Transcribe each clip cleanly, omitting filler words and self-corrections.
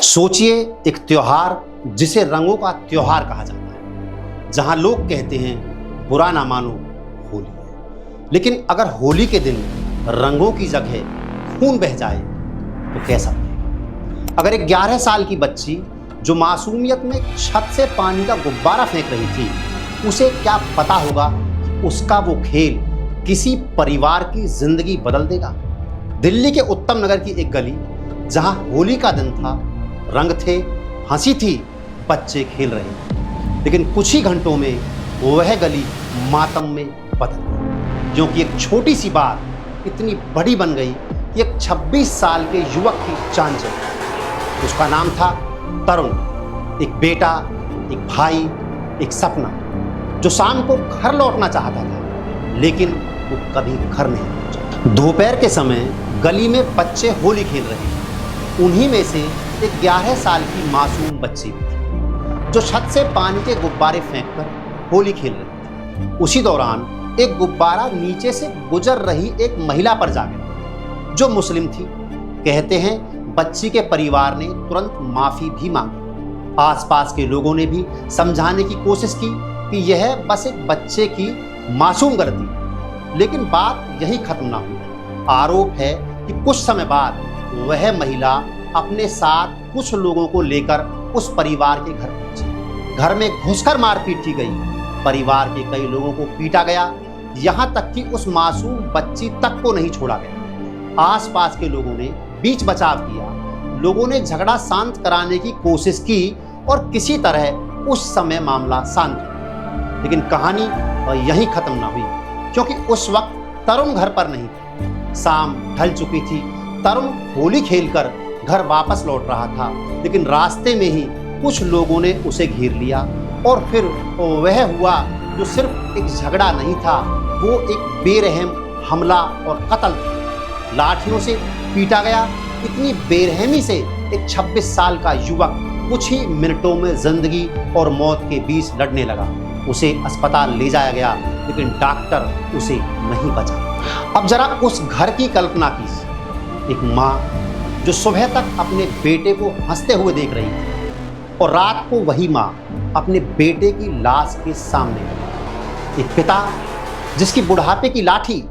सोचिए एक त्योहार जिसे रंगों का त्योहार कहा जाता है, जहां लोग कहते हैं बुरा ना मानो होली है, लेकिन अगर होली के दिन रंगों की जगह खून बह जाए तो कैसा लगेगा। अगर एक 11 साल की बच्ची जो मासूमियत में छत से पानी का गुब्बारा फेंक रही थी, उसे क्या पता होगा कि उसका वो खेल किसी परिवार की जिंदगी बदल देगा। दिल्ली के उत्तम नगर की एक गली जहां होली का दिन था, रंग थे, हंसी थी, बच्चे खेल रहे थे, लेकिन कुछ ही घंटों में वह गली मातम में बदल गई, क्योंकि एक छोटी सी बात इतनी बड़ी बन गई कि एक 26 साल के युवक की जान चली गई। उसका नाम था तरुण। एक बेटा, एक भाई, एक सपना जो शाम को घर लौटना चाहता था, लेकिन वो कभी घर नहीं पहुंचा। दोपहर के समय गली में बच्चे होली खेल रहे थे। उन्हीं में से एक 11 साल की मासूम बच्ची भी थी जो छत से पानी के गुब्बारे फेंककर होली खेल रही थी। उसी दौरान एक गुब्बारा नीचे से गुजर रही एक महिला पर जा गिरा जो मुस्लिम थी। कहते हैं बच्ची के परिवार ने तुरंत माफी भी मांगी। आसपास के लोगों ने भी समझाने की कोशिश की कि यह बस एक बच्चे की मासूम गलती, लेकिन बात यही खत्म ना हुई। आरोप है कि कुछ समय बाद वह महिला अपने साथ कुछ लोगों को लेकर उस परिवार के घर पहुंची। घर में घुसकर मारपीट की गई। परिवार के कई लोगों को पीटा गया, यहां तक कि उस मासूम बच्ची तक को नहीं छोड़ा गया। आसपास के लोगों ने बीच बचाव किया। लोगों ने झगड़ा शांत कराने की कोशिश की और किसी तरह उस समय मामला शांत हुआ। लेकिन कहानी यहीं खत्म ना हुई, क्योंकि उस वक्त तरुण घर पर नहीं था। शाम ढल चुकी थी। तरुण होली खेलकर घर वापस लौट रहा था, लेकिन रास्ते में ही कुछ लोगों ने उसे घेर लिया और फिर वह हुआ जो सिर्फ एक झगड़ा नहीं था, वो एक बेरहम हमला और कत्ल था। लाठियों से पीटा गया। इतनी बेरहमी से एक 26 साल का युवक कुछ ही मिनटों में जिंदगी और मौत के बीच लड़ने लगा। उसे अस्पताल ले जाया गया, लेकिन डॉक्टर उसे नहीं बचा। अब जरा उस घर की कल्पना कीजिए। एक माँ जो सुबह तक अपने बेटे को हंसते हुए देख रही थी और रात को वही माँ अपने बेटे की लाश के सामने गई। एक पिता जिसकी बुढ़ापे की लाठी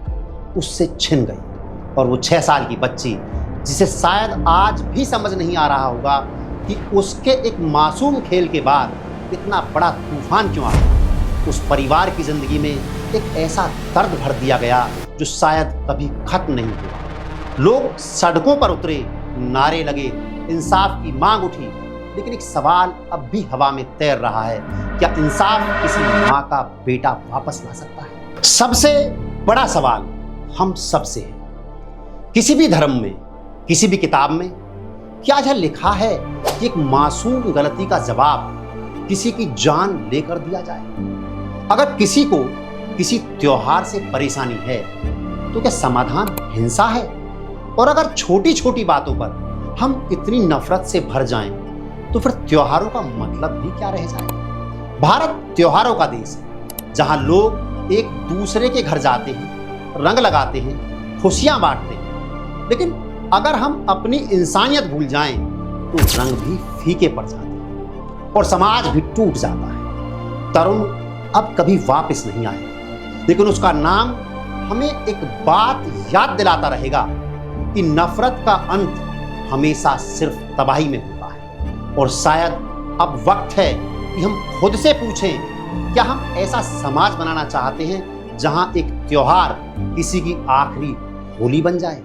उससे छिन गई और वो 6 साल की बच्ची जिसे शायद आज भी समझ नहीं आ रहा होगा कि उसके एक मासूम खेल के बाद इतना बड़ा तूफान क्यों आ गया। उस परिवार की जिंदगी में एक ऐसा दर्द भर दिया गया जो शायद कभी खत्म नहीं हुआ। लोग सड़कों पर उतरे, नारे लगे, इंसाफ की मांग उठी, लेकिन एक सवाल अब भी हवा में तैर रहा है, क्या इंसाफ किसी माँ का बेटा वापस ला सकता है? सबसे बड़ा सवाल हम सबसे है। किसी भी धर्म में, किसी भी किताब में क्या यह लिखा है कि एक मासूम गलती का जवाब किसी की जान लेकर दिया जाए? अगर किसी को किसी त्योहार से परेशानी है तो क्या समाधान हिंसा है? और अगर छोटी छोटी बातों पर हम इतनी नफरत से भर जाएं तो फिर त्योहारों का मतलब भी क्या रह जाएगा? भारत त्योहारों का देश है, जहां लोग एक दूसरे के घर जाते हैं, रंग लगाते हैं, खुशियां बांटते हैं, लेकिन अगर हम अपनी इंसानियत भूल जाएं तो रंग भी फीके पड़ जाते हैं और समाज भी टूट जाता है। तरुण अब कभी वापस नहीं आएगा, लेकिन उसका नाम हमें एक बात याद दिलाता रहेगा कि नफरत का अंत हमेशा सिर्फ तबाही में होता है। और शायद अब वक्त है कि हम खुद से पूछें, क्या हम ऐसा समाज बनाना चाहते हैं जहां एक त्योहार किसी की आखिरी होली बन जाए?